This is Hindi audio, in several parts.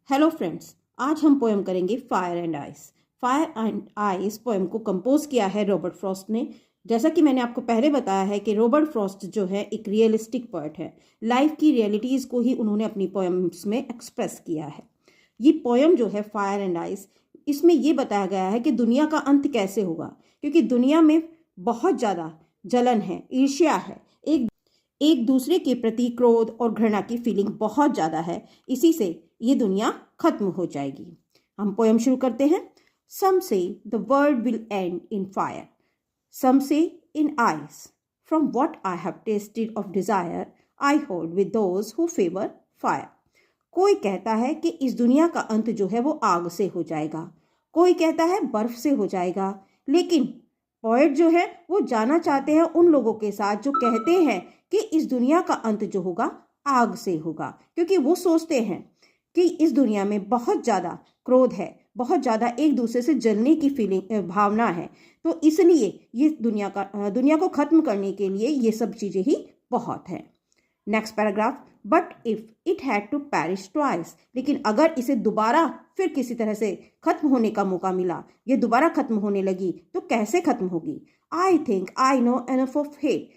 हेलो फ्रेंड्स, आज हम पोएम करेंगे fire and ice. Fire and ice poem को कंपोज किया है रॉबर्ट फ्रॉस्ट ने। जैसा कि मैंने आपको पहले बताया है कि रॉबर्ट फ्रॉस्ट जो है एक रियलिस्टिक पोएट है। लाइफ की रियलिटीज़ को ही उन्होंने अपनी पोएम्स में एक्सप्रेस किया है। ये पोएम जो है फायर एंड आइस, इसमें ये बताया गया है कि दुनिया का अंत कैसे होगा, क्योंकि दुनिया में बहुत ज़्यादा जलन है, ईर्ष्या है, एक दूसरे के प्रति क्रोध और घृणा की फीलिंग बहुत ज़्यादा है। इसी से ये दुनिया खत्म हो जाएगी। हम पोएम शुरू करते हैं। Some say the world will end in fire, some say in ice, from what I have tasted of desire I hold with those who favour fire. कोई कहता है कि इस दुनिया का अंत जो है वो आग से हो जाएगा, कोई कहता है बर्फ से हो जाएगा, लेकिन पोएट जो है वो जाना चाहते हैं उन लोगों के साथ जो कहते हैं कि इस दुनिया का अंत जो होगा आग से होगा, क्योंकि वो सोचते हैं कि इस दुनिया में बहुत ज़्यादा क्रोध है, बहुत ज़्यादा एक दूसरे से जलने की फीलिंग भावना है। तो इसलिए ये दुनिया को ख़त्म करने के लिए ये सब चीज़ें ही बहुत हैं। Next paragraph, but if it had to perish twice, लेकिन अगर इसे दोबारा फिर किसी तरह से खत्म होने का मौका मिला, ये दोबारा खत्म होने लगी तो कैसे खत्म होगी। I think I know enough of hate,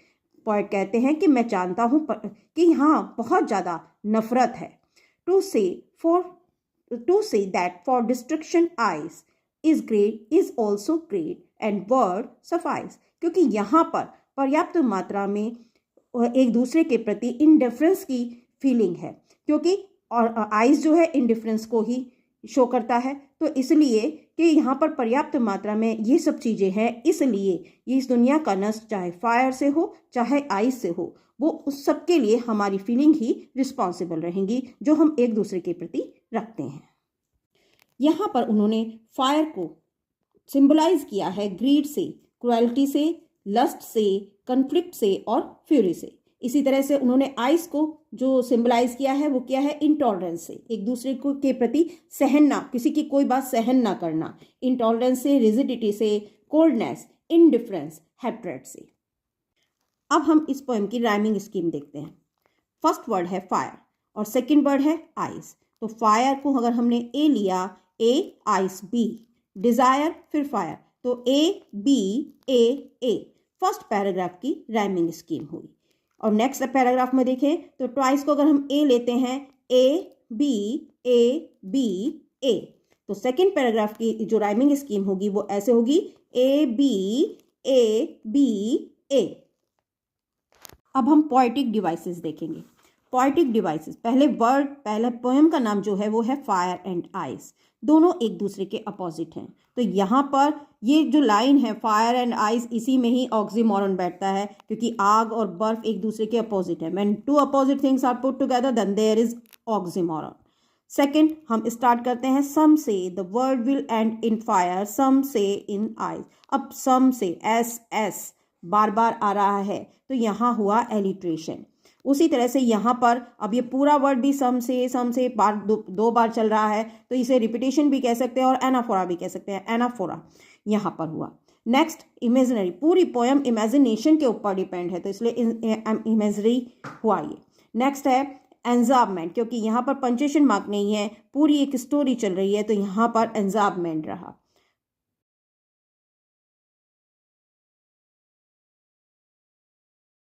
poet कहते हैं कि मैं जानता हूँ कि यहाँ बहुत ज़्यादा नफरत है। To say that for destruction ice is great is also great and would suffice, क्योंकि यहाँ पर पर्याप्त मात्रा में एक दूसरे के प्रति इनडिफरेंस की फीलिंग है, क्योंकि और आइस जो है इनडिफरेंस को ही शो करता है। तो इसलिए कि यहाँ पर पर्याप्त मात्रा में ये सब चीज़ें हैं, इसलिए ये इस दुनिया का नष्ट चाहे फायर से हो चाहे आइस से हो, वो उस सब के लिए हमारी फीलिंग ही रिस्पॉन्सिबल रहेंगी जो हम एक दूसरे के प्रति रखते हैं। यहाँ पर उन्होंने फायर को सिंबलाइज किया है ग्रीड से, क्रुएल्टी से, लस्ट से, कन्फ्लिक्ट से और फ्यूरी से। इसी तरह से उन्होंने आइस को जो सिंबलाइज किया है वो किया है इंटॉलरेंस से, एक दूसरे को के प्रति सहन किसी की कोई बात सहन ना करना, इंटॉलरेंस से, रिजिडिटी से, कोल्डनेस, इनडिफरेंस, हैट्रेड से। अब हम इस पोएम की राइमिंग स्कीम देखते हैं। फर्स्ट वर्ड है फायर और सेकंड वर्ड है आइस। तो फायर को अगर हमने ए लिया, ए आइस बी, डिजायर फिर फायर, तो A B A A, first paragraph की राइमिंग स्कीम हुई। और नेक्स्ट पैराग्राफ में देखें तो ट्वाइस को अगर हम ए लेते हैं, ए बी ए, तो सेकंड पैराग्राफ की जो राइमिंग स्कीम होगी वो ऐसे होगी, ए बी ए। अब हम पोएटिक डिवाइसेस देखेंगे। पोएटिक डिवाइसेस, पहले पोएम का नाम जो है वो है फायर एंड आइस, दोनों एक दूसरे के अपोजिट हैं। तो यहाँ पर ये जो लाइन है फायर एंड आइस, इसी में ही ऑक्सीमोरन बैठता है, क्योंकि आग और बर्फ एक दूसरे के अपोजिट है। When two opposite things are put together then there is oxymoron. Second हम स्टार्ट करते हैं, some say the world will end in fire, some say in ice. अब सम से एस बार बार आ रहा है तो यहाँ हुआ एलिट्रेशन। उसी तरह से यहाँ पर अब ये पूरा वर्ड भी सम से बार दो बार चल रहा है, तो इसे रिपीटेशन भी कह सकते हैं और एनाफोरा भी कह सकते हैं, एनाफोरा यहाँ पर हुआ। नेक्स्ट इमेजिनरी, पूरी पोएम इमेजिनेशन के ऊपर डिपेंड है तो इसलिए इमेजरी हुआ ये। नेक्स्ट है एंजाबमेंट, क्योंकि यहाँ पर पंचुएशन मार्क नहीं है, पूरी एक स्टोरी चल रही है तो यहाँ पर एंजाबमेंट रहा।